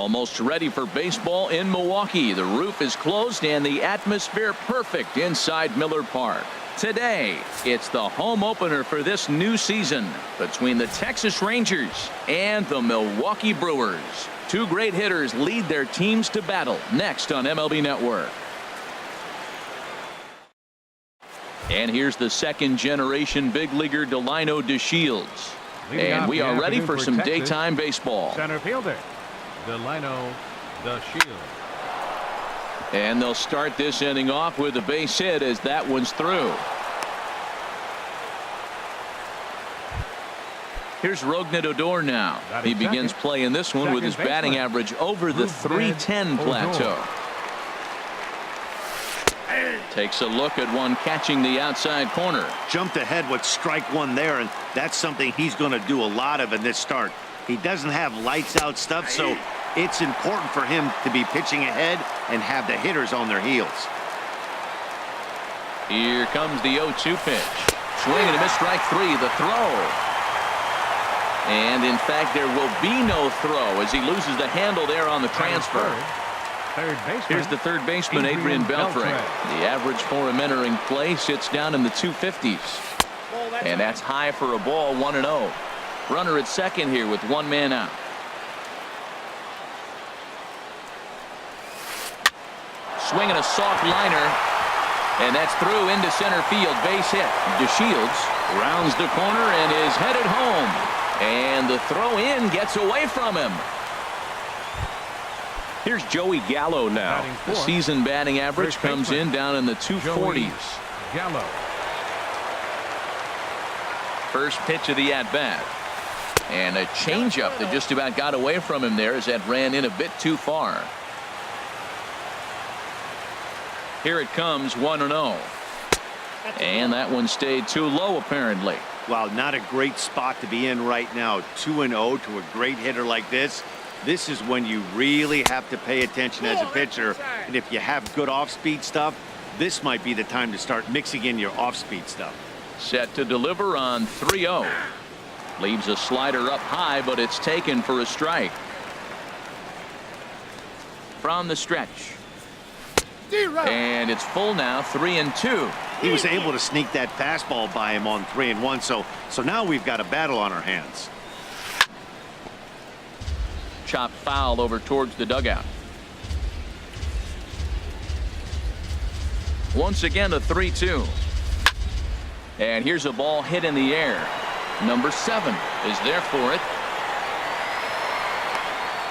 Almost ready for baseball in Milwaukee. The roof is closed and the atmosphere perfect inside Miller Park. Today, it's the home opener for this new season between the Texas Rangers and the Milwaukee Brewers. Two great hitters lead their teams to battle next on MLB Network. And here's the second-generation big leaguer Delino DeShields. And we are ready for some daytime baseball. Center fielder, Delino DeShields. And they'll start this inning off with a base hit as that one's through. Here's Rougned Odor now. He begins play in this one with his batting average over the .310 plateau. Takes a look at one catching the outside corner. Jumped ahead with strike one there, and that's something he's going to do a lot of in this start. He doesn't have lights out stuff, so it's important for him to be pitching ahead and have the hitters on their heels. Here comes the 0-2 pitch. Swing and a miss, strike three. The throw. And in fact, there will be no throw as he loses the handle there on the transfer. Here's the third baseman, Adrian Beltre. The average for him entering play sits down in the 250s. And that's high for a ball, 1-0. Runner at second here with one man out. Swinging a soft liner. And that's through into center field. Base hit. DeShields rounds the corner and is headed home. And the throw in gets away from him. Here's Joey Gallo now. The season batting average comes in down in the 240s. Gallo. First pitch of the at-bat. And a changeup that just about got away from him there as that ran in a bit too far. Here it comes, 1-0. And that one stayed too low apparently. Wow, not a great spot to be in right now. 2-0 to a great hitter like this. This is when you really have to pay attention as a pitcher. And if you have good off-speed stuff, this might be the time to start mixing in your off-speed stuff. Set to deliver on 3-0. Leaves a slider up high, but it's taken for a strike. From the stretch. And it's full now, 3-2. He was able to sneak that fastball by him on 3-1. So now we've got a battle on our hands. Chopped foul over towards the dugout. Once again a 3-2. And here's a ball hit in the air. Number 7 is there for it.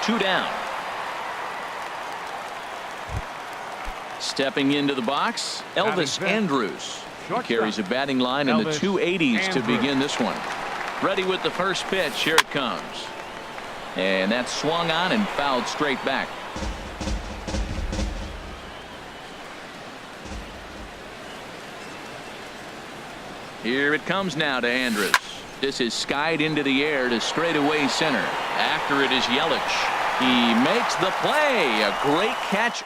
2 down. Stepping into the box, Elvis Andrus. He carries a batting line in the 280s to begin this one. Ready with the first pitch. Here it comes. And that's swung on and fouled straight back. Here it comes now to Andrus. This is skied into the air to straightaway center. After it is Yelich. He makes the play. A great catch.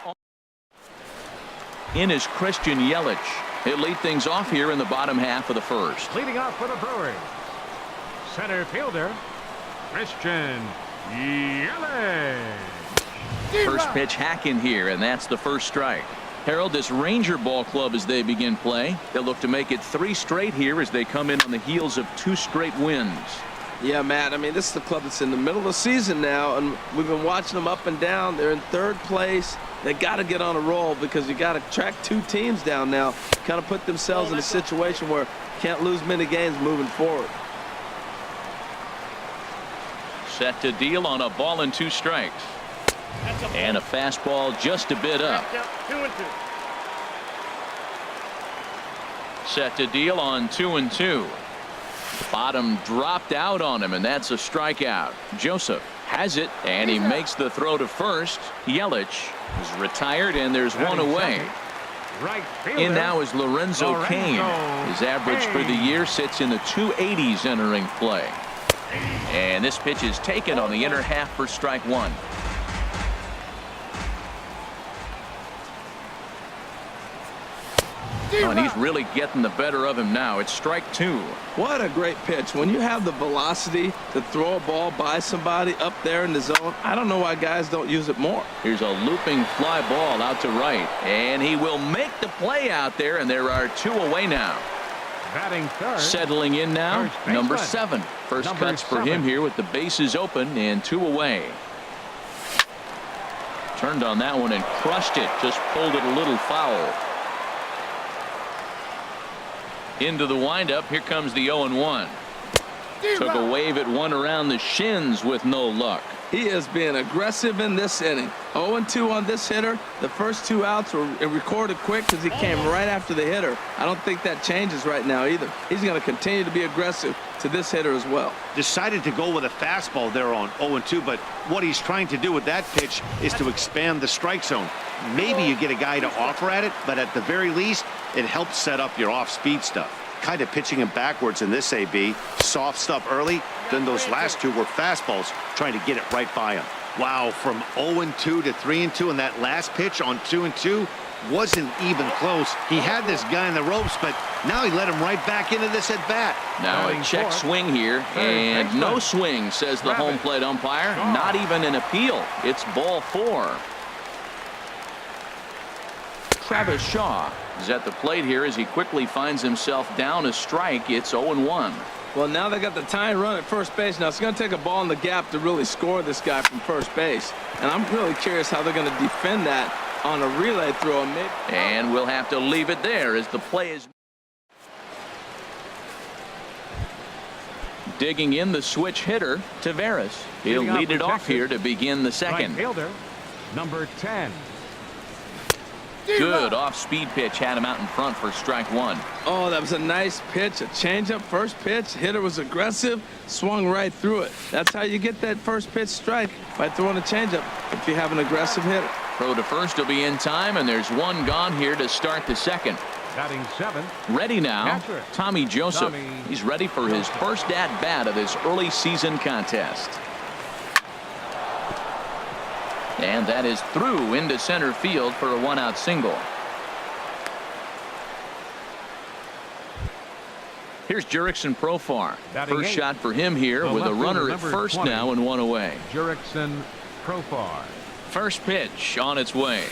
In is Christian Yelich. He'll lead things off here in the bottom half of the first. Leading off for the Brewers, center fielder, Christian Yelich. First pitch hack in here, and that's the first strike. Harold, this Ranger ball club as they begin play, they'll look to make it 3 straight here as they come in on the heels of 2 straight wins. Yeah, Matt, I mean, this is the club that's in the middle of the season now, and we've been watching them up and down. They're in 3rd place. They got to get on a roll because you got to track 2 teams down now, kind of put themselves in a situation where can't lose many games moving forward. Set to deal on a ball and 2 strikes. And a fastball just a bit up. Set to deal on 2-2. Bottom dropped out on him, and that's a strikeout. Joseph has it, and he makes the throw to first. Yelich is retired, and there's one away. In now is Lorenzo Cain. His average for the year sits in the 280s entering play. And this pitch is taken on the inner half for strike 1. Oh, and he's really getting the better of him now. It's strike 2. What a great pitch. When you have the velocity to throw a ball by somebody up there in the zone, I don't know why guys don't use it more. Here's a looping fly ball out to right, and he will make the play out there, and there are 2 away now. Batting third. Settling in now, First number baseman. 7. First Number cuts for 7. him here with the bases open and 2 away. Turned on that one and crushed it. Just pulled it a little foul. Into the windup. Here comes the 0-1. Took a wave at one around the shins with no luck. He is being aggressive in this inning. 0-2 on this hitter. The first 2 outs were recorded quick because he came right after the hitter. I don't think that changes right now either. He's going to continue to be aggressive to this hitter as well. Decided to go with a fastball there on 0-2, but what he's trying to do with that pitch is to expand the strike zone. Maybe you get a guy to offer at it, but at the very least, it helps set up your off-speed stuff. Kind of pitching him backwards in this AB. Soft stuff early, then those last 2 were fastballs, trying to get it right by him. Wow, from 0-2 to 3-2, and that last pitch on 2-2 wasn't even close. He had this guy in the ropes, but now he let him right back into this at bat. Now a check swing here, and no swing, says the home plate umpire. Not even an appeal. It's ball 4. Travis Shaw is at the plate here as he quickly finds himself down a strike. It's 0-1. Well, now they got the tying run at first base. Now it's going to take a ball in the gap to really score this guy from first base. And I'm really curious how they're going to defend that on a relay throw. And we'll have to leave it there as the play is. Digging in the switch hitter, Taveras. He'll lead it off here to begin the second. Right fielder, number 10. Good off-speed pitch had him out in front for strike 1. Oh, that was a nice pitch. A changeup first pitch. Hitter was aggressive, swung right through it. That's how you get that first pitch strike, by throwing a changeup if you have an aggressive hitter. Throw to first will be in time, and there's 1 gone here to start the second. Batting 7. Ready now, Catcher. Tommy Joseph. Tommy He's ready for his first at-bat of this early season contest. And that is through into center field for a 1-out single. Here's Jurickson Profar. Batting First 8. shot for him here The with a left runner fielder, at number first 20. now and 1 away. Jurickson Profar. First pitch on its way.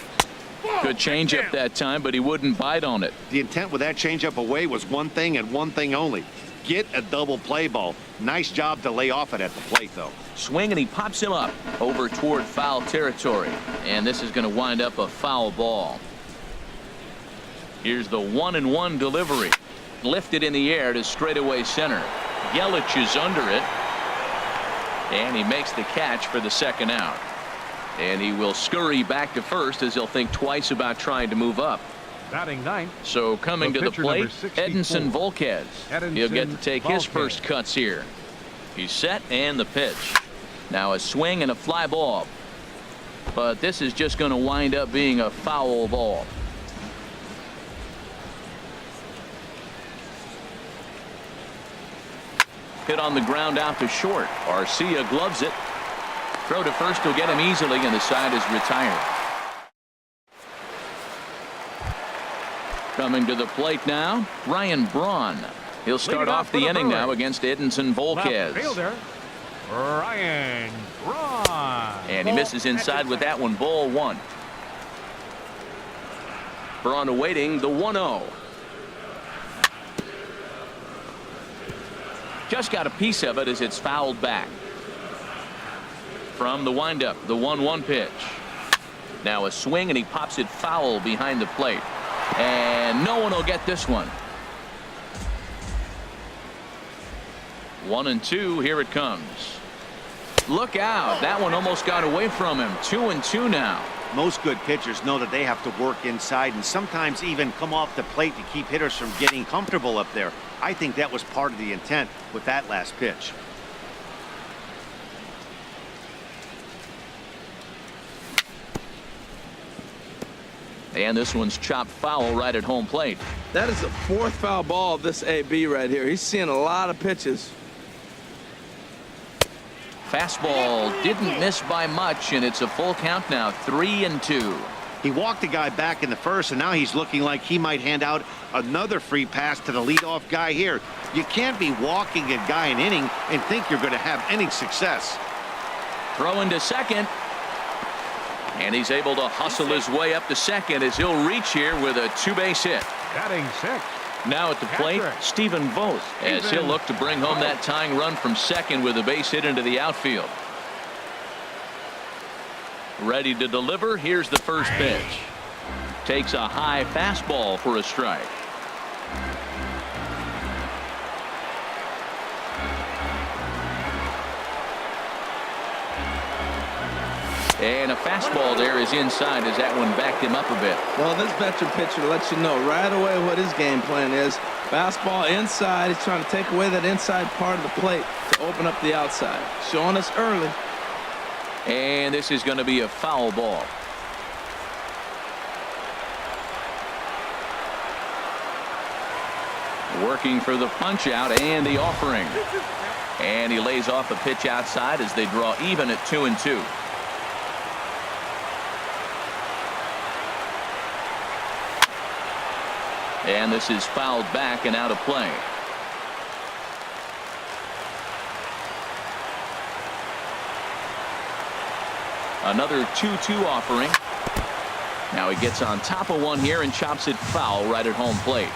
Good changeup that time, but he wouldn't bite on it. The intent with that changeup away was one thing and one thing only. Get a double play ball. Nice job to lay off it at the plate, though. Swing, and he pops him up over toward foul territory. And this is going to wind up a foul ball. Here's the 1-1 delivery. Lifted in the air to straightaway center. Yelich is under it. And he makes the catch for the second out. And he will scurry back to first as he'll think twice about trying to move up. Batting 9. So coming The to the pitcher, plate, number 64. Edinson Volquez. He'll get to take his first cuts here. He's set, and the pitch. Now a swing and a fly ball. But this is just going to wind up being a foul ball. Hit on the ground out to short. Arcia gloves it. Throw to first will get him easily, and the side is retired. Coming to the plate now, Ryan Braun. He'll start off the inning now against Edinson Volquez. Left fielder, Ryan Braun. And he misses inside with that one. Ball 1. Braun awaiting the 1-0. Just got a piece of it as it's fouled back. From the windup, the 1-1 pitch. Now a swing, and he pops it foul behind the plate. And no one will get this one. 1-2. Here it comes. Look out. That one almost got away from him. 2-2 now. Most good pitchers know that they have to work inside and sometimes even come off the plate to keep hitters from getting comfortable up there. I think that was part of the intent with that last pitch. And this one's chopped foul right at home plate. That is the 4th foul ball of this AB right here. He's seeing a lot of pitches. Fastball didn't miss by much, and it's a full count now. 3-2. He walked the guy back in the first, and now he's looking like he might hand out another free pass to the leadoff guy here. You can't be walking a guy an inning and think you're going to have any success. Throwing to second. And he's able to hustle his way up to second as he'll reach here with a two-base hit. Batting 6. Now at the plate, Stephen Voth, as he'll look to bring home that tying run from second with a base hit into the outfield. Ready to deliver. Here's the first pitch. Takes a high fastball for a strike. And a fastball there is inside as that one backed him up a bit. Well, this veteran pitcher lets you know right away what his game plan is. Fastball inside. He's trying to take away that inside part of the plate to open up the outside. Showing us early. And this is going to be a foul ball. Working for the punch out and the offering. And he lays off a pitch outside as they draw even at 2-2. And this is fouled back and out of play. Another 2-2 offering. Now he gets on top of one here and chops it foul right at home plate.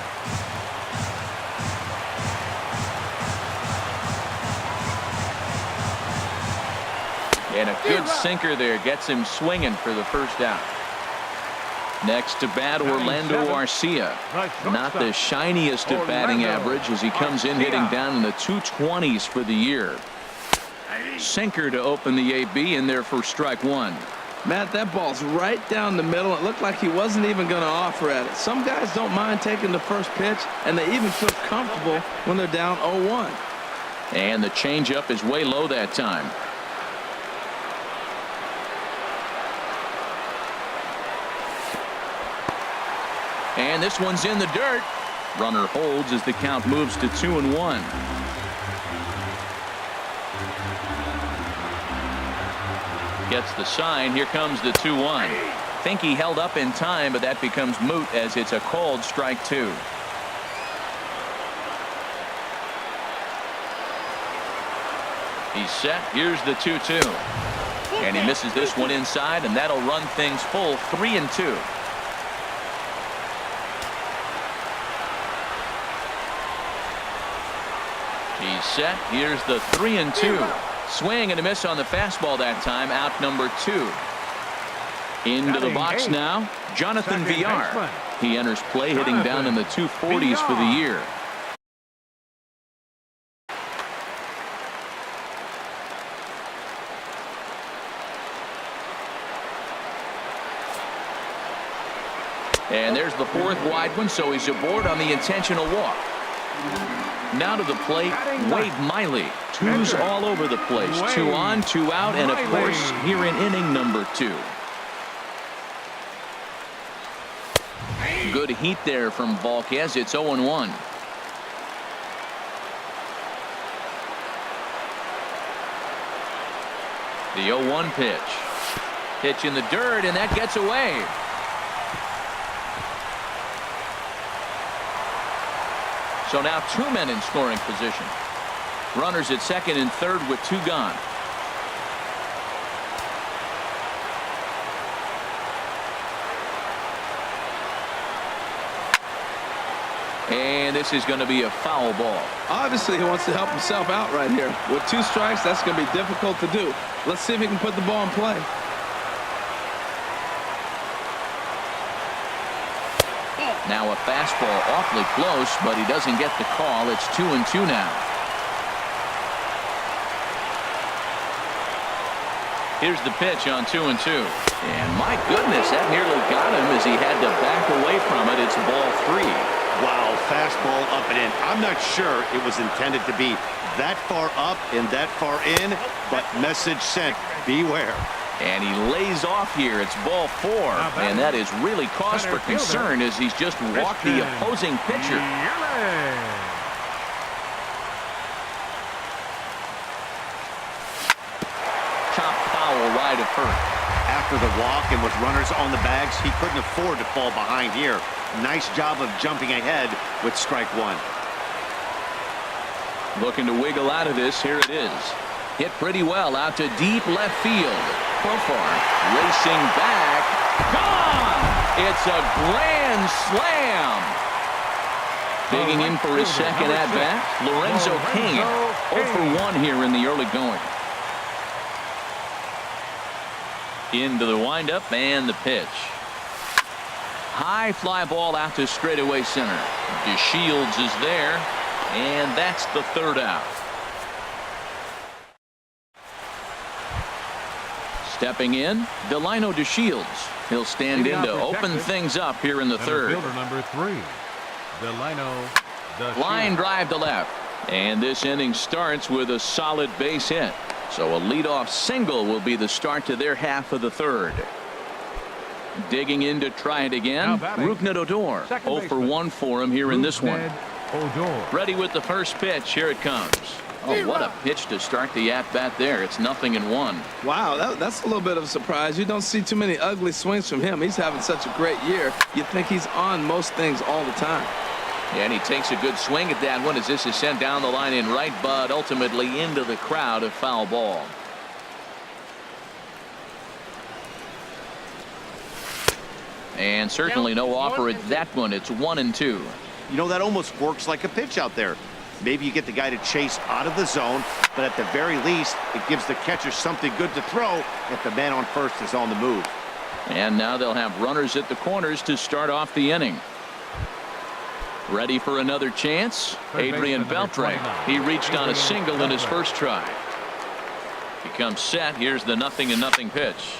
And a good sinker there gets him swinging for the first out. Next to bat, Orlando Arcia. Not the shiniest of batting average as he comes in hitting down in the 220s for the year. Sinker to open the AB in there for strike one. Matt, that ball's right down the middle. It looked like he wasn't even going to offer at it. Some guys don't mind taking the first pitch, and they even feel comfortable when they're down 0-1. And the changeup is way low that time. And this one's in the dirt. Runner holds as the count moves to 2-1. Gets the sign. Here comes the 2-1. Think he held up in time, but that becomes moot as it's a called strike two. He's set. Here's the 2-2. And he misses this one inside, and that'll run things full 3-2. He's set. Here's the 3-2. Swing and a miss on the fastball that time. Out number 2. Into the box now, Jonathan Villar. He enters play hitting down in the 240s for the year. And there's the fourth wide one, so he's aboard on the intentional walk. Now to the plate, Wade Miley. Twos all over the place. 2 on, 2 out, and of course, here in inning number 2. Good heat there from Volquez. It's 0-1. The 0-1 pitch. Pitch in the dirt, and that gets away. So now 2 men in scoring position. Runners at second and third with 2 gone. And this is going to be a foul ball. Obviously, he wants to help himself out right here. With 2 strikes, that's going to be difficult to do. Let's see if he can put the ball in play. Now a fastball awfully close, but he doesn't get the call. It's 2-2 now. Here's the pitch on 2-2. And my goodness, that nearly got him as he had to back away from it. It's ball 3. Wow, fastball up and in. I'm not sure it was intended to be that far up and that far in, but message sent, beware. And he lays off here. It's ball 4. And that is really cause for concern as he's just walked the opposing pitcher. Chop foul right at first. After the walk and with runners on the bags, he couldn't afford to fall behind here. Nice job of jumping ahead with strike one. Looking to wiggle out of this. Here it is. Hit pretty well out to deep left field. Profar racing back. Gone! It's a grand slam. Digging in for his second at-bat, Lorenzo Cain. 0 for 1 here in the early going. Into the windup and the pitch. High fly ball out to straightaway center. DeShields is there, and that's the third out. Stepping in, Delino DeShields. He'll stand in to open things up here in the third. Fielder number 3, Delino DeShields. Line drive to left, and this inning starts with a solid base hit. So a leadoff single will be the start to their half of the third. Digging in to try it again. Rougned Odor. 0 for 1 for him here in this one. Ready with the first pitch. Here it comes. Oh, what a pitch to start the at-bat there. It's 0-1. Wow, that's a little bit of a surprise. You don't see too many ugly swings from him. He's having such a great year. You think he's on most things all the time. And he takes a good swing at that one as this is sent down the line in right, but ultimately into the crowd, a foul ball. And certainly no offer at that one. It's 1-2. You know, that almost works like a pitch out there. Maybe you get the guy to chase out of the zone, but at the very least, it gives the catcher something good to throw if the man on first is on the move. And now they'll have runners at the corners to start off the inning. Ready for another chance. Adrian Beltre. He reached on a single in his first try. He comes set. Here's the 0-0 pitch.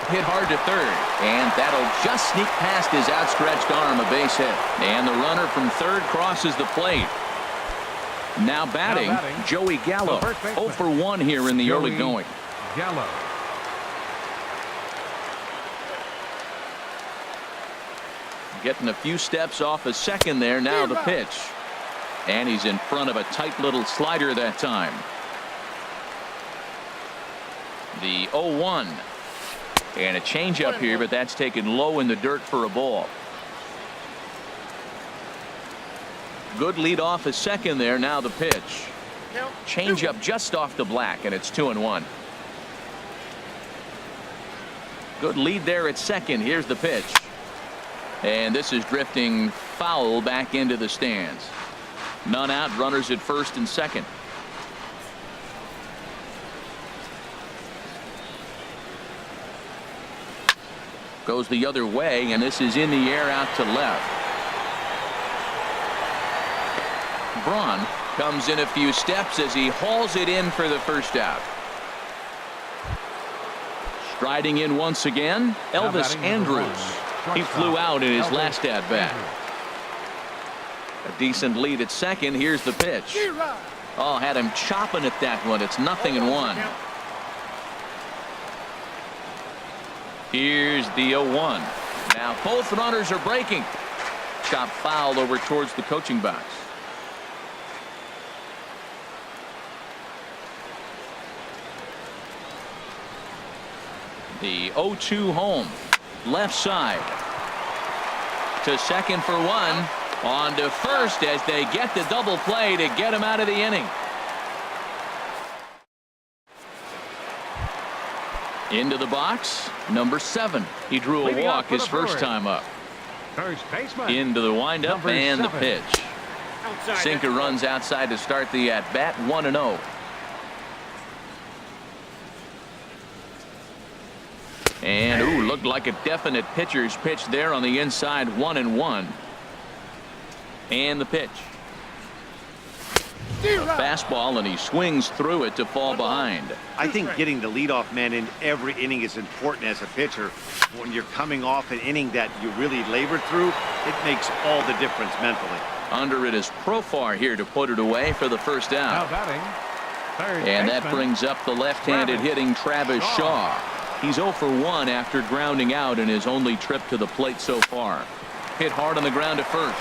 Hit hard to third, and that'll just sneak past his outstretched arm, a base hit. And the runner from third crosses the plate. Now batting, Joey Gallo. 0 for 1 here in the early going. Gallo. Getting a few steps off a second there. Now the pitch. And he's in front of a tight little slider that time. The 0-1. And a changeup here, but that's taken low in the dirt for a ball. Good lead off a second there. Now the pitch. Changeup just off the black, and it's 2-1. Good lead there at second. Here's the pitch. And this is drifting foul back into the stands. None out, runners at first and second. Goes the other way, and this is in the air out to left. Braun comes in a few steps as he hauls it in for the first out. Striding in once again, Elvis Andrus. He flew out in his last at-bat. A decent lead at second. Here's the pitch. Oh, had him chopping at that one. It's 0-1. Here's the 0-1. Now both runners are breaking. Chop foul over towards the coaching box. The 0-2 home. Left side. To second for one. On to first as they get the double play to get him out of the inning. Into the box, number 7. He drew a walk his first time up. First baseman. Into the windup and the pitch. Sinker runs outside to start the at-bat. 1-0. And ooh, looked like a definite pitcher's pitch there on the inside. 1-1. And the pitch. A fastball, and he swings through it to fall behind. I think getting the leadoff man in every inning is important as a pitcher. When you're coming off an inning that you really labored through, it makes all the difference mentally. Under it is Profar here to put it away for the first Now out. batting, third And that baseman. brings up the left-handed hitting Travis Shaw. He's 0 for 1 after grounding out in his only trip to the plate so far. Hit hard on the ground at first.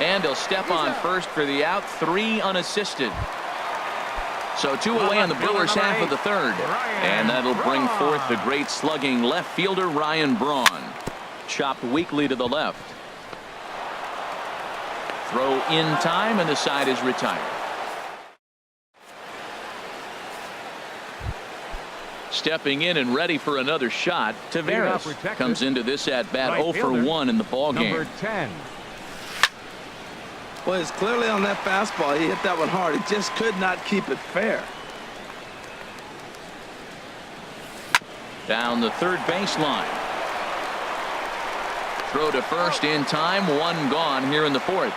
And he'll step on first for the out. 3 unassisted. So 2 away in the Brewers half of the third. And that'll bring forth the great slugging left fielder Ryan Braun. Chopped weakly to the left. Throw in time, and the side is retired. Stepping in and ready for another shot, Taveras comes into this at bat 0 for 1 in the ball game. Number 10. Well, it's clearly on that fastball. He hit that one hard. He just could not keep it fair. Down the third baseline. Throw to first in time. 1 gone here in the fourth.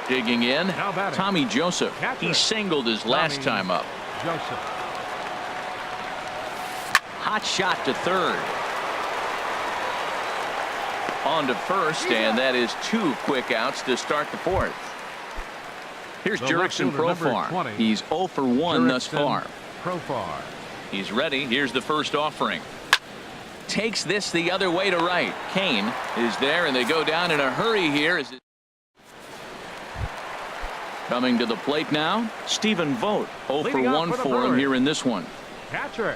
Digging in, Tommy Joseph. He singled his last time up. Joseph. Hot shot to third. On to first, and that is 2 quick outs to start the fourth. Here's Jurickson Profar. He's 0 for 1 thus far. Profar. He's ready. Here's the first offering. Takes this the other way to right. Kane is there, and they go down in a hurry here. Coming to the plate now, Stephen Vogt. 0 for 1 for him here in this one. Catcher.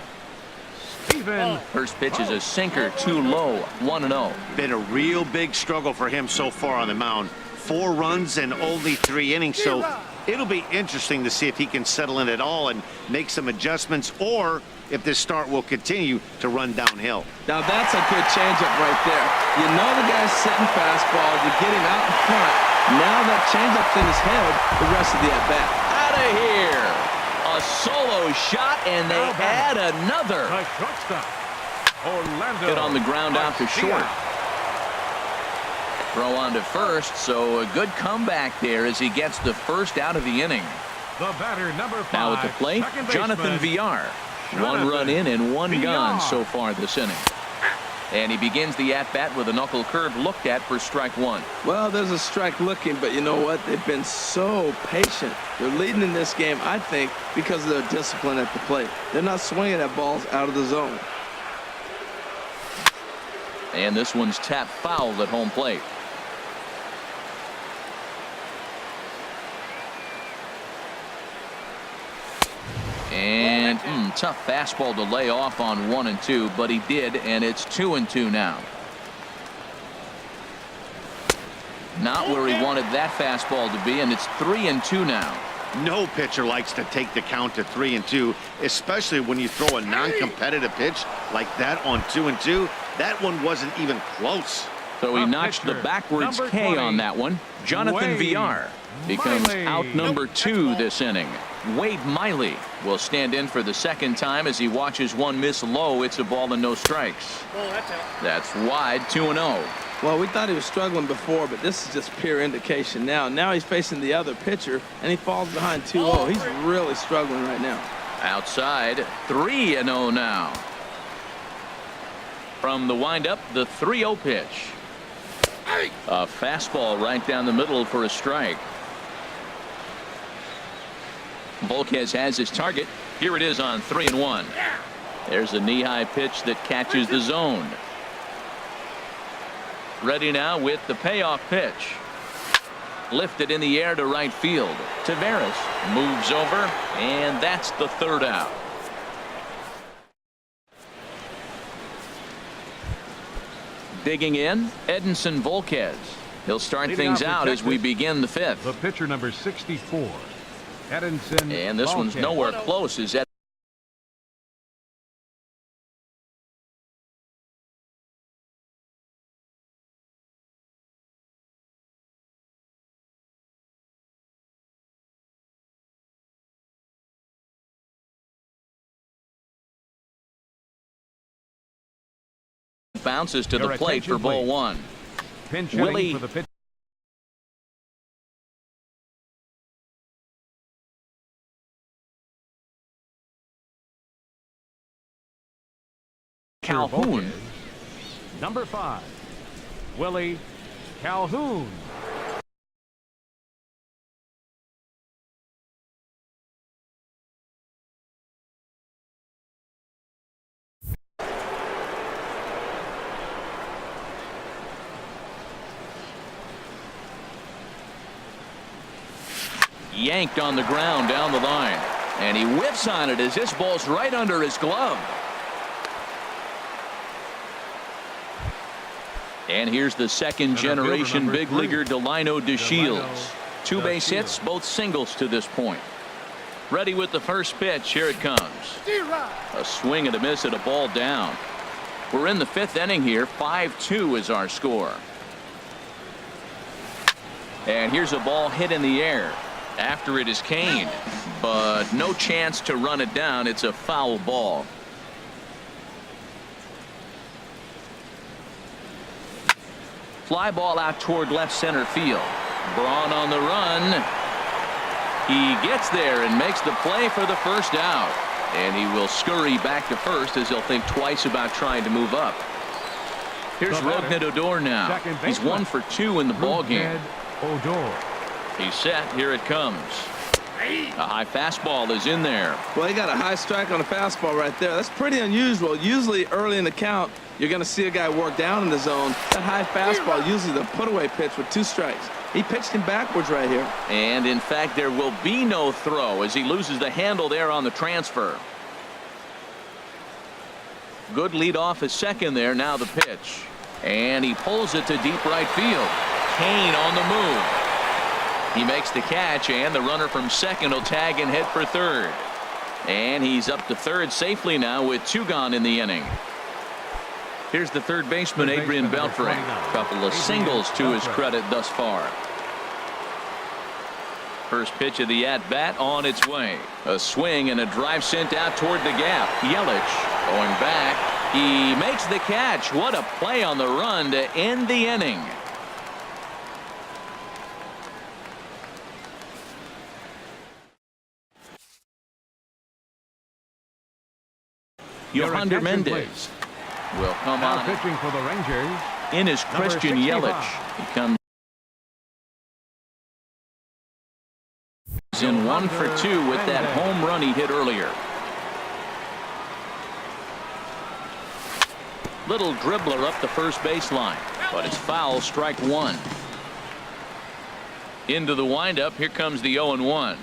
Stephen. First pitch is a sinker, too low. 1-0. Been a real big struggle for him so far on the mound. 4 runs and only 3 innings. So it'll be interesting to see if he can settle in at all and make some adjustments, or if this start will continue to run downhill. Now that's a good changeup right there. You know the guy's sitting fastball. You get him out in front. Now that changeup's in his head the rest of the at-bat. Out of here. A solo shot, and they add another. The shortstop. Orlando. Hit on the ground out to short. Throw on to first, so a good comeback there as he gets the first out of the inning. The batter, number 5. Now at the plate, Jonathan Villar. 1 run in and 1 gone so far this inning. And he begins the at-bat with a knuckle curve looked at for strike 1. Well, there's a strike looking, but you know what? They've been so patient. They're leading in this game, I think, because of their discipline at the plate. They're not swinging at balls out of the zone. And this one's tapped foul at home plate. And tough fastball to lay off on 1 and 2, but he did, and it's 2 and 2 now. Not where he wanted that fastball to be, and it's 3 and 2 now. No pitcher likes to take the count to 3 and 2, especially when you throw a non-competitive pitch like that on 2 and 2. That one wasn't even close. So he notched the backwards K on that one. Jonathan Villar becomes out number 2 this inning. Wade Miley will stand in for the second time as he watches one miss low. It's a ball and no strikes. That's wide. 2-0. Well, we thought he was struggling before, but this is just pure indication now. Now he's facing the other pitcher, and he falls behind 2-0. He's really struggling right now. Outside, 3-0 now. From the windup, the 3-0 pitch. A fastball right down the middle for a strike. Volquez has his target. Here it is on 3-1. There's a knee-high pitch that catches the zone. Ready now with the payoff pitch. Lifted in the air to right field. Taveras moves over, and that's the 3rd out. Digging in, Edinson Volquez. He'll start things out as we begin the 5th. The pitcher, number 64, Edinson. And this one's nowhere close. Is that bounces to the plate for ball 1. Pinch Willie for the pitch. Calhoun. Number 5, Willie Calhoun. Yanked on the ground down the line. And he whiffs on it as this ball's right under his glove. And here's the second generation big leaguer Delino DeShields. 2 base hits, both singles to this point. Ready with the first pitch. Here it comes. A swing and a miss at a ball down. We're in the 5th inning here. 5-2 is our score. And here's a ball hit in the air. After it is caned, but no chance to run it down. It's a foul ball. Fly ball out toward left center field. Braun on the run. He gets there and makes the play for the first out. And he will scurry back to first as he'll think twice about trying to move up. Here's Rougned Odor now. He's 1 for 2 in the ball game. He's set. Here it comes. A high fastball is in there. Well, he got a high strike on a fastball right there. That's pretty unusual. Usually early in the count, you're going to see a guy work down in the zone. That high fastball, usually the put-away pitch with 2 strikes. He pitched him backwards right here. And, in fact, there will be no throw as he loses the handle there on the transfer. Good lead off his second there. Now the pitch. And he pulls it to deep right field. Kane on the move. He makes the catch, and the runner from second will tag and head for third. And he's up to third safely now with 2 gone in the inning. Here's the third baseman, Adrian Beltre. A couple of singles to his credit thus far. First pitch of the at-bat on its way. A swing and a drive sent out toward the gap. Yelich going back. He makes the catch. What a play on the run to end the inning. Yohander Mendez will come on. Pitching for the Rangers. In is Christian Yelich. He comes in 1 for 2 with that home run he hit earlier. Little dribbler up the first baseline, but it's foul. Strike 1. Into the windup. Here comes the 0-1.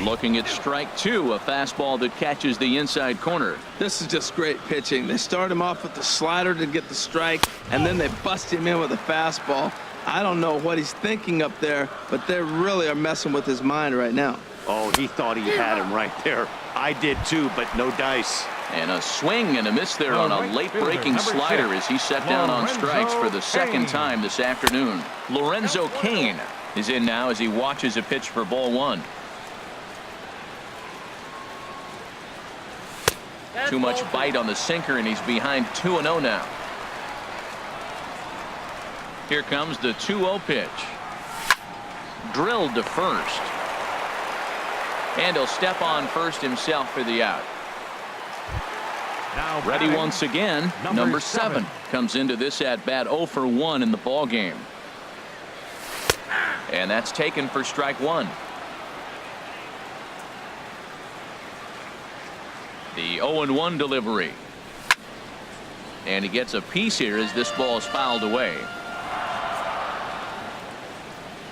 Looking at strike 2, a fastball that catches the inside corner. This is just great pitching. They start him off with the slider to get the strike, and then they bust him in with a fastball. I don't know what he's thinking up there, but they really are messing with his mind right now. Oh, he thought he had him right there. I did too, but no dice. And a swing and a miss there on a late-breaking slider as he set down on strikes for the second time this afternoon. Lorenzo Cain is in now as he watches a pitch for ball 1. Too much bite on the sinker, and he's behind 2-0 now. Here comes the 2-0 pitch. Drilled to first. And he'll step on first himself for the out. Now ready once again. Number 7 comes into this at bat 0 for 1 in the ball game. And that's taken for strike 1. The 0-1 delivery. And he gets a piece here as this ball is fouled away.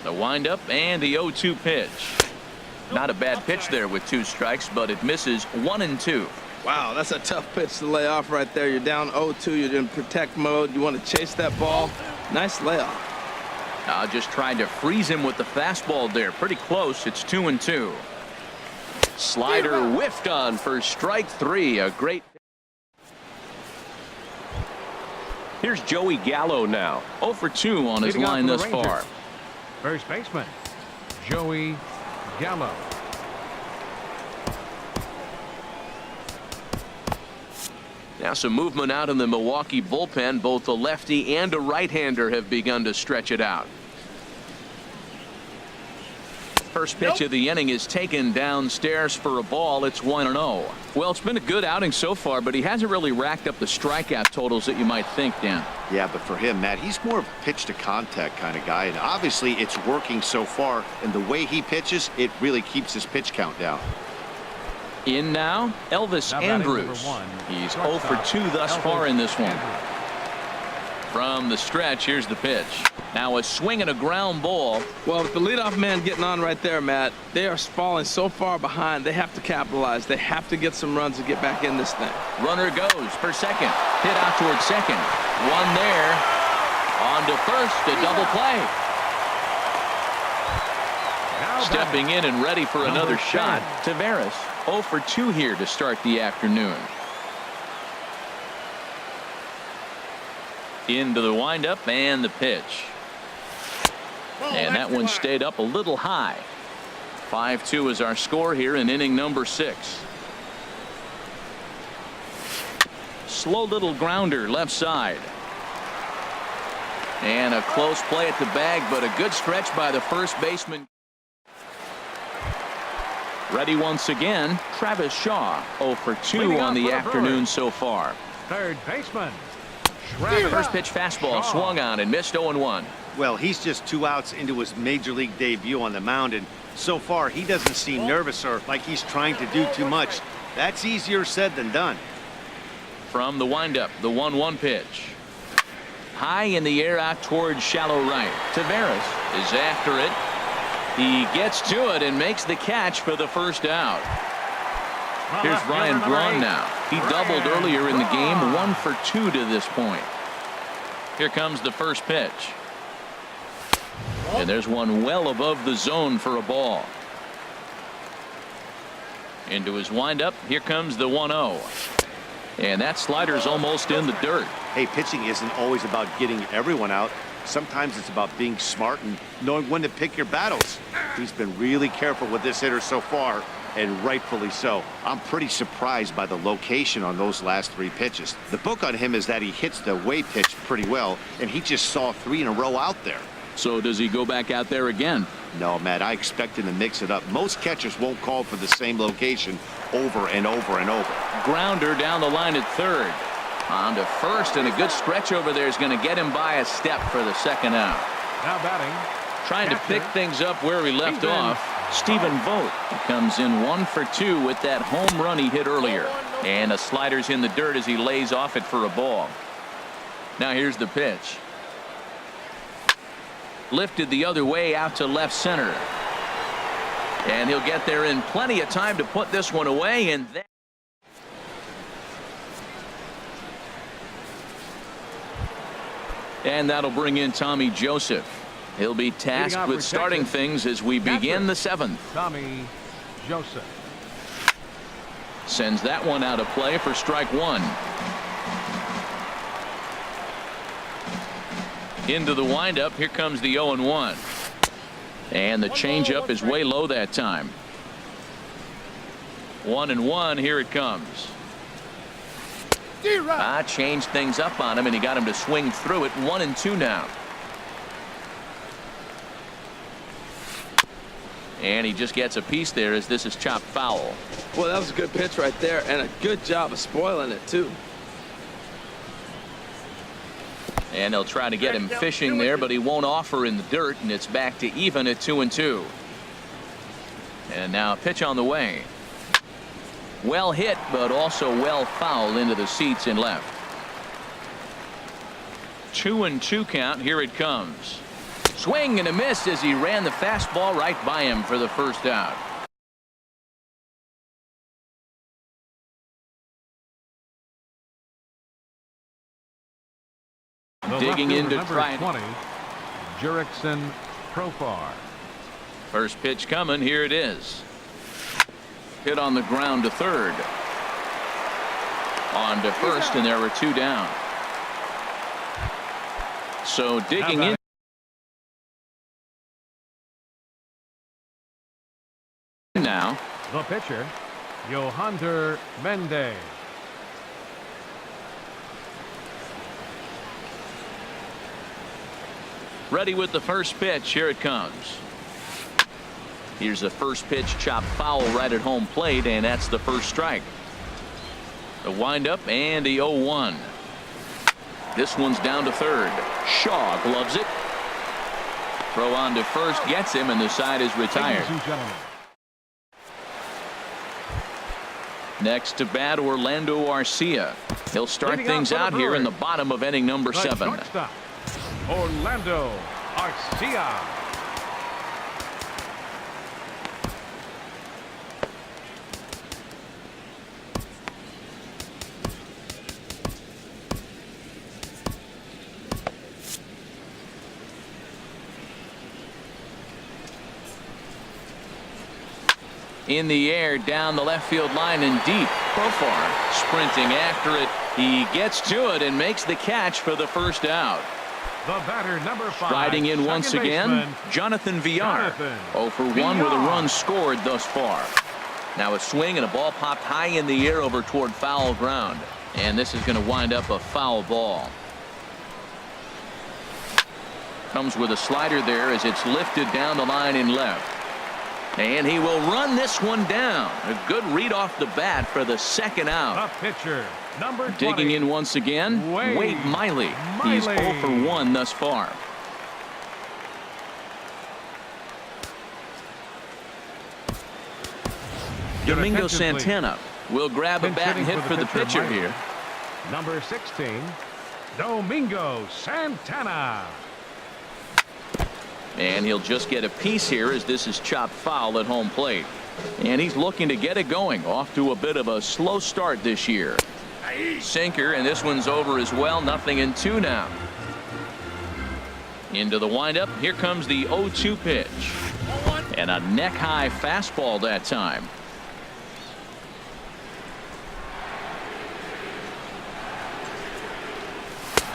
The windup and the 0-2 pitch. Not a bad pitch there with 2 strikes, but it misses 1 and 2. Wow, that's a tough pitch to lay off right there. You're down 0-2. You're in protect mode. You want to chase that ball. Nice layoff. Just trying to freeze him with the fastball there. Pretty close. It's 2-2. Slider whiffed on for strike 3. A great. Here's Joey Gallo now. 0 for 2 on his line thus far. First baseman, Joey Gallo. Now some movement out in the Milwaukee bullpen. Both a lefty and a right-hander have begun to stretch it out. First pitch of the inning is taken downstairs for a ball. It's 1-0. Well, it's been a good outing so far, but he hasn't really racked up the strikeout totals that you might think, Dan. Yeah, but for him, Matt, he's more of a pitch to contact kind of guy, and obviously it's working so far, and the way he pitches, it really keeps his pitch count down. In now, Elvis Andrus. He's 0 for 2 thus far in this one. From the stretch, here's the pitch. Now a swing and a ground ball. Well, with the leadoff man getting on right there, Matt, they are falling so far behind. They have to capitalize. They have to get some runs to get back in this thing. Runner goes for second. Hit out towards second. One there. On to first. A double play. Stepping in and ready for another shot. Taveras 0 for 2 here to start the afternoon. Into the windup and the pitch. And that one stayed up a little high. 5-2 is our score here in inning number 6. Slow little grounder left side. And a close play at the bag, but a good stretch by the first baseman. Ready once again, Travis Shaw 0 for 2 on the afternoon so far. Third baseman. First pitch fastball swung on and missed 0-1. Well, he's just 2 outs into his major league debut on the mound, and so far he doesn't seem nervous or like he's trying to do too much. That's easier said than done. From the windup, the 1-1 pitch. High in the air out towards shallow right. Taveras is after it. He gets to it and makes the catch for the first out. Here's Ryan Braun now. He doubled earlier in the game, 1 for 2 to this point. Here comes the first pitch. And there's one well above the zone for a ball. Into his windup. Here comes the 1-0. And that slider's almost in the dirt. Hey, pitching isn't always about getting everyone out. Sometimes it's about being smart and knowing when to pick your battles. He's been really careful with this hitter so far, and rightfully so. I'm pretty surprised by the location on those last 3 pitches. The book on him is that he hits the way pitch pretty well, and he just saw 3 in a row out there. So does he go back out there again? No, Matt, I expect him to mix it up. Most catchers won't call for the same location over and over and over. Grounder down the line at third. On to first, and a good stretch over there is going to get him by a step for the second out. Now batting. Trying to pick things up where he left off. Stephen Vogt comes in 1 for 2 with that home run he hit earlier. And the slider's in the dirt as he lays off it for a ball. Now here's the pitch. Lifted the other way out to left center. And he'll get there in plenty of time to put this one away. And then that'll bring in Tommy Joseph. He'll be tasked with starting things as we begin the 7th. Tommy Joseph sends that one out of play for strike 1. Into the windup. Here comes the 0-1. And the changeup is way low that time. 1-1. Here it comes. Changed things up on him, and he got him to swing through it. 1-2 now. And he just gets a piece there as this is chopped foul. Well, that was a good pitch right there, and a good job of spoiling it too. And they'll try to get him fishing there, but he won't offer in the dirt, and it's back to even at 2-2. And now a pitch on the way. Well hit, but also well fouled into the seats and left. 2-2 count. Here it comes. Swing and a miss as he ran the fastball right by him for the first out. Digging in to try it. 20, Jurickson Profar. First pitch coming. Here it is. Hit on the ground to third. On to first, and there were 2 down. So digging in. Now The pitcher, Yohander Mendez. ready with the first pitch. Here it comes. Here's the first pitch, chopped foul right at home plate, and that's the first strike. The windup and the 0-1. This one's down to third. Shaw gloves it. Throw on to first gets him, and the side is retired. Next to bat, Orlando Arcia. He'll start Leading things off out for the here in the Brewers, bottom of inning number the 7. shortstop, Orlando Arcia. In the air, down the left field line and deep. Profar sprinting after it. He gets to it and makes the catch for the first out. The batter, number 5. Striding in once second again, baseman, Jonathan Villar. Jonathan 0 for 1 with a run scored thus far. Now a swing and a ball popped high in the air over toward foul ground. And this is going to wind up a foul ball. Comes with a slider there as it's lifted down the line in left. And he will run this one down. A good read off the bat for the second out. the pitcher, number 20. Digging in once again, Wade Miley. He's 0 for 1 thus far. Your Domingo attention, please. Santana will grab a bat and hit for the pitcher Miley. here. Number 16, Domingo Santana. And he'll just get a piece here as this is chopped foul at home plate. And he's looking to get it going. Off to a bit of a slow start this year. Sinker, and this one's over as well. 0-2 now. Into the windup. Here comes the 0-2 pitch. And a neck-high fastball that time.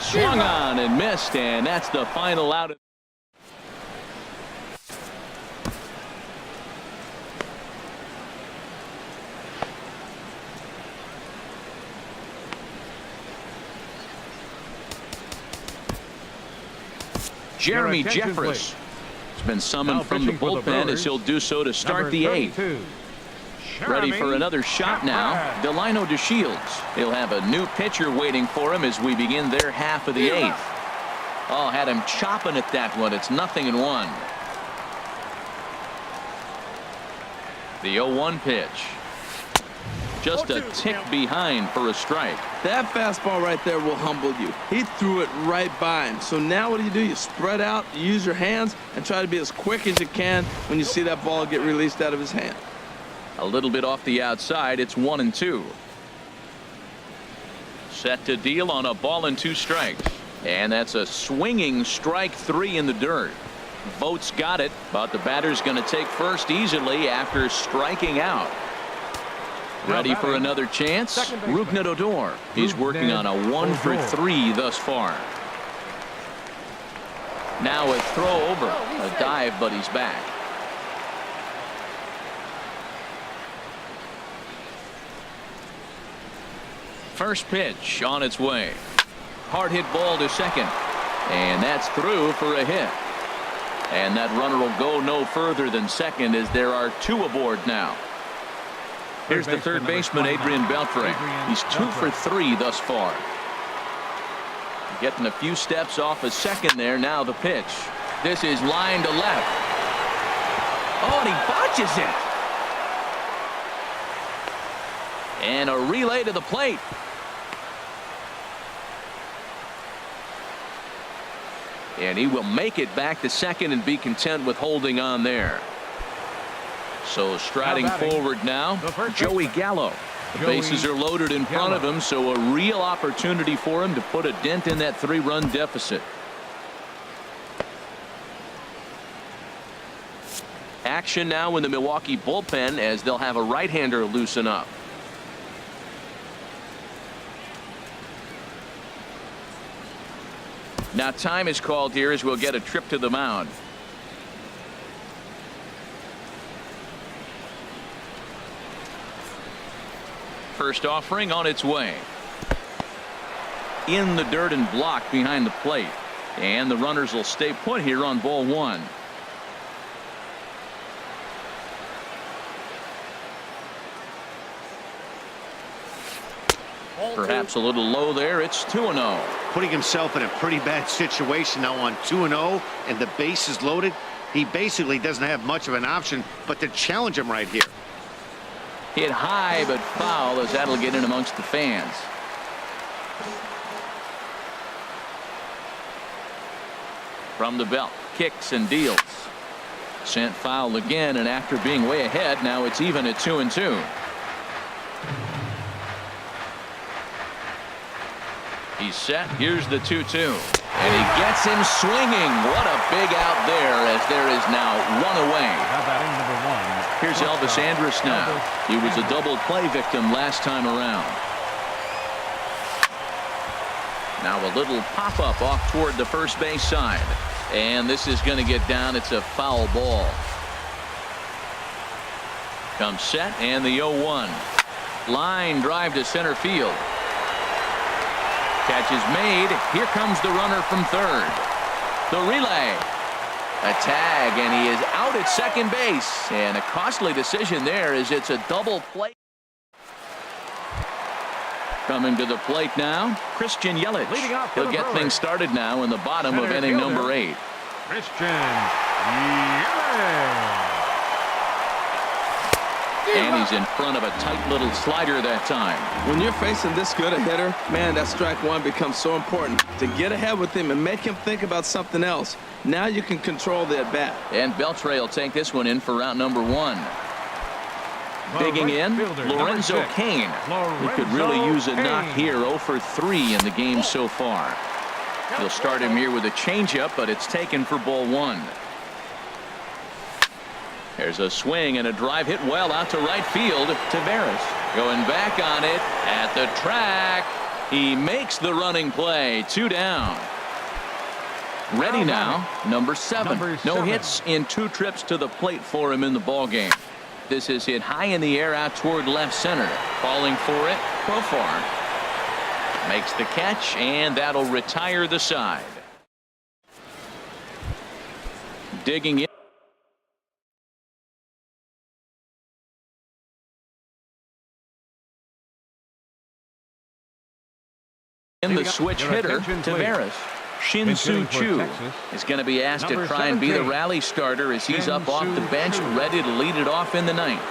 Swung on and missed, and that's the final out. Jeremy attention, Jeffress has been summoned Now from the pitching for the bullpen as Brewers, he'll do so to start number the 8th. 32, Ready for Jeremy another shot now. Jeffress. Delino DeShields. He'll have a new pitcher waiting for him as we begin their half of the 8th. Oh, had him chopping at that one. It's 0-1. The 0-1 pitch. Just a tick behind for a strike. That fastball right there will humble you. He threw it right by him. So now what do? You spread out, you use your hands, and try to be as quick as you can when you see that ball get released out of his hand. A little bit off the outside. It's 1-2. Set to deal on a ball and 2 strikes. And that's a swinging strike 3 in the dirt. Vogt's got it, but the batter's going to take first easily after striking out. Ready for another chance? Rougned Odor. He's working on a 1 for 3 thus far. Now a throw over. A dive, but he's back. First pitch on its way. Hard hit ball to second. And that's through for a hit. And that runner will go no further than second as there are 2 aboard now. Here's the third baseman, Adrian Beltre. He's 2 for 3 thus far. Getting a few steps off a second there. Now the pitch. This is line to left. Oh, and he botches it. And a relay to the plate. And he will make it back to second and be content with holding on there. So striding forward now, Joey Gallo. The bases are loaded in front of him, so a real opportunity for him to put a dent in that 3-run deficit. Action now in the Milwaukee bullpen as they'll have a right-hander loosen up. Now time is called here as we'll get a trip to the mound. First offering on its way. In the dirt and blocked behind the plate. And the runners will stay put here on ball 1. Perhaps a little low there. It's 2-0. Putting himself in a pretty bad situation now on 2-0 and the base is loaded. He basically doesn't have much of an option but to challenge him right here. Hit high but foul as that'll get in amongst the fans. From the belt, kicks and deals. Sent foul again, and after being way ahead, now it's even at 2-2. He's set. Here's the 2-2. And he gets him swinging. What a big out there, as there is now one away. Now batting number 1. Here's Elvis Andrus now. He was a double play victim last time around. Now a little pop-up off toward the first base side. And this is going to get down. It's a foul ball. Comes set, and the 0-1. Line drive to center field. Catch is made. Here comes the runner from third. The relay. A tag, and he is out at second base. And a costly decision there, as it's a double play. Coming to the plate now, Christian Yelich. He'll get things started now in the bottom of inning number 8. Christian Yelich. And he's in front of a tight little slider that time. When you're facing this good a hitter, man, that strike one becomes so important. To get ahead with him and make him think about something else. Now you can control the at-bat. And Beltre will take this one in for route number 1. Digging in, Lorenzo Cain. He could really use a knock here. 0 for 3 in the game so far. He'll start him here with a changeup, but it's taken for ball 1. There's a swing and a drive hit well out to right field. Taveras going back on it at the track. He makes the running play. 2 down. Ready now, number 7. No hits in 2 trips to the plate for him in the ball game. This is hit high in the air out toward left center. Falling for it, Profar makes the catch, and that'll retire the side. Digging in. In the switch hitter, Taveras. Shin-Soo Choo is going to be asked to try and be the rally starter as he's up off the bench, ready to lead it off in the 9th.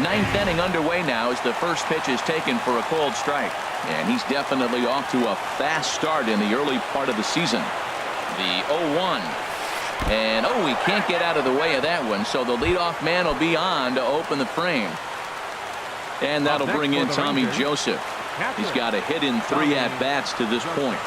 Ninth inning underway now as the first pitch is taken for a called strike. And he's definitely off to a fast start in the early part of the season. The 0-1. And he can't get out of the way of that one, so the leadoff man will be on to open the frame. And that'll bring in Tommy Joseph. He's got a hit in 3 at-bats to this point.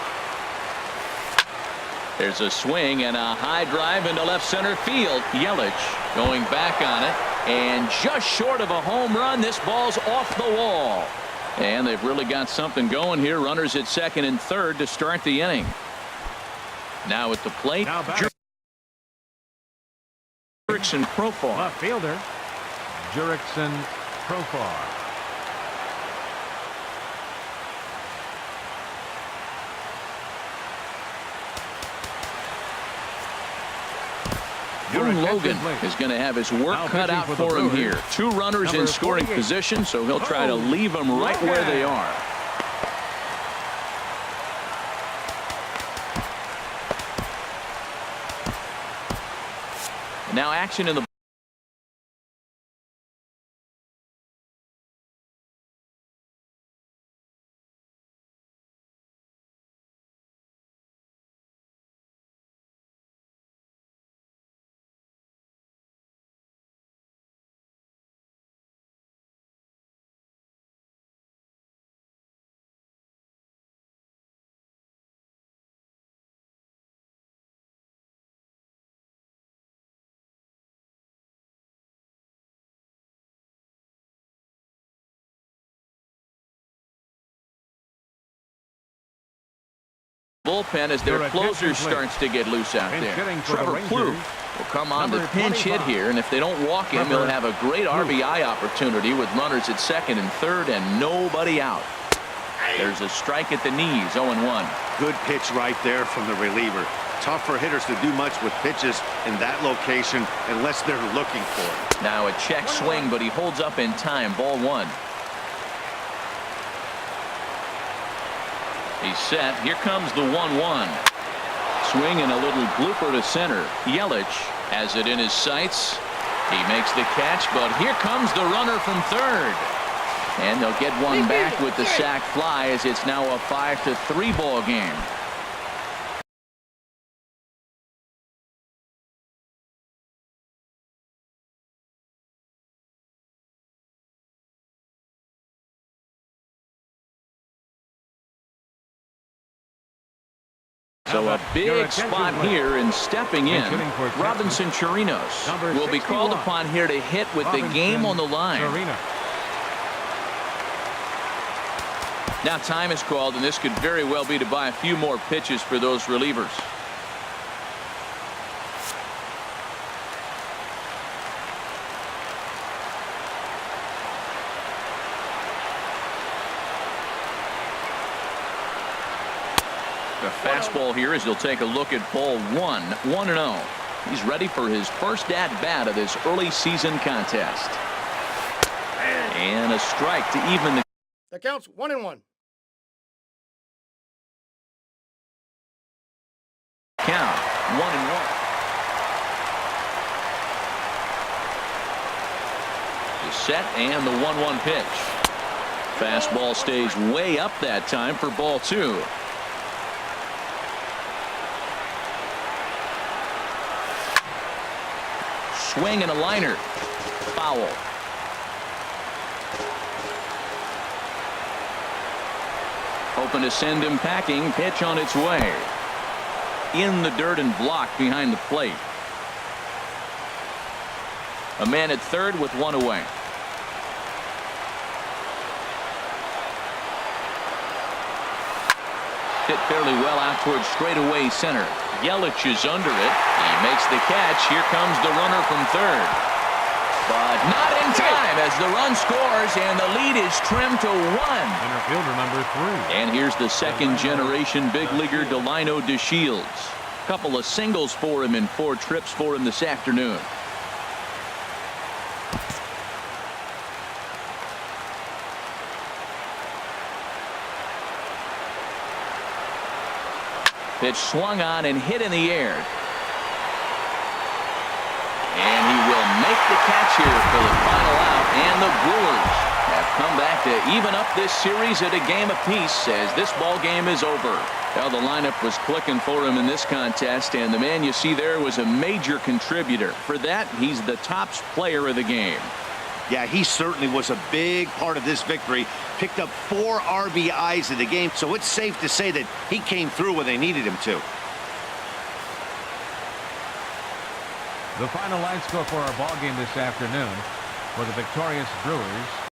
There's a swing and a high drive into left center field. Yelich going back on it, and just short of a home run. This ball's off the wall. And they've really got something going here. Runners at second and third to start the inning. Now at the plate, Jurickson Profar. Left fielder, Jurickson Profar. Boone Logan is going to have his work cut out for him here. 2 runners in scoring position, so he'll try to leave them right where they are. Now action in the bullpen as their closer starts to get loose out there. Trevor Plouffe will come on the pinch hit here, and if they don't walk him, he'll have a great RBI opportunity with runners at second and third and nobody out. There's a strike at the knees. 0-1. Good pitch right there from the reliever. Tough for hitters to do much with pitches in that location unless they're looking for it. Now a check swing, but he holds up in time. Ball 1. He's set. Here comes the 1-1. swing and a little blooper to center. Yelich has it in his sights. He makes the catch, but here comes the runner from third. And they'll get one back with the sac fly, as it's now a 5-3 ball game. So a big spot here, and stepping in, Robinson Chirinos will be called upon here to hit with the game on the line. Now time is called, and this could very well be to buy a few more pitches for those relievers. The fastball here as he'll take a look at ball 1-0. He's ready for his first at-bat of this early season contest. And a strike to even the That counts. 1-1. count. 1-1. The set and the 1-1 pitch. Fastball stays way up that time for ball 2. Swing and a liner. Foul. Hoping to send him packing. Pitch on its way. In the dirt and blocked behind the plate. A man at third with one away. Hit fairly well out towards straightaway center. Yelich is under it. He makes the catch. Here comes the runner from third. But not in time as the run scores and the lead is trimmed to 1. Center fielder number 3. And here's the second generation big leaguer Delino DeShields. Couple of singles for him and 4 trips for him this afternoon. Pitch swung on and hit in the air. And he will make the catch here for the final out. And the Brewers have come back to even up this series at a game apiece as this ball game is over. Well, the lineup was clicking for him in this contest, and the man you see there was a major contributor. For that, he's the top player of the game. Yeah, he certainly was a big part of this victory. Picked up 4 RBIs in the game, so it's safe to say that he came through when they needed him to. The final line score for our ball game this afternoon for the victorious Brewers.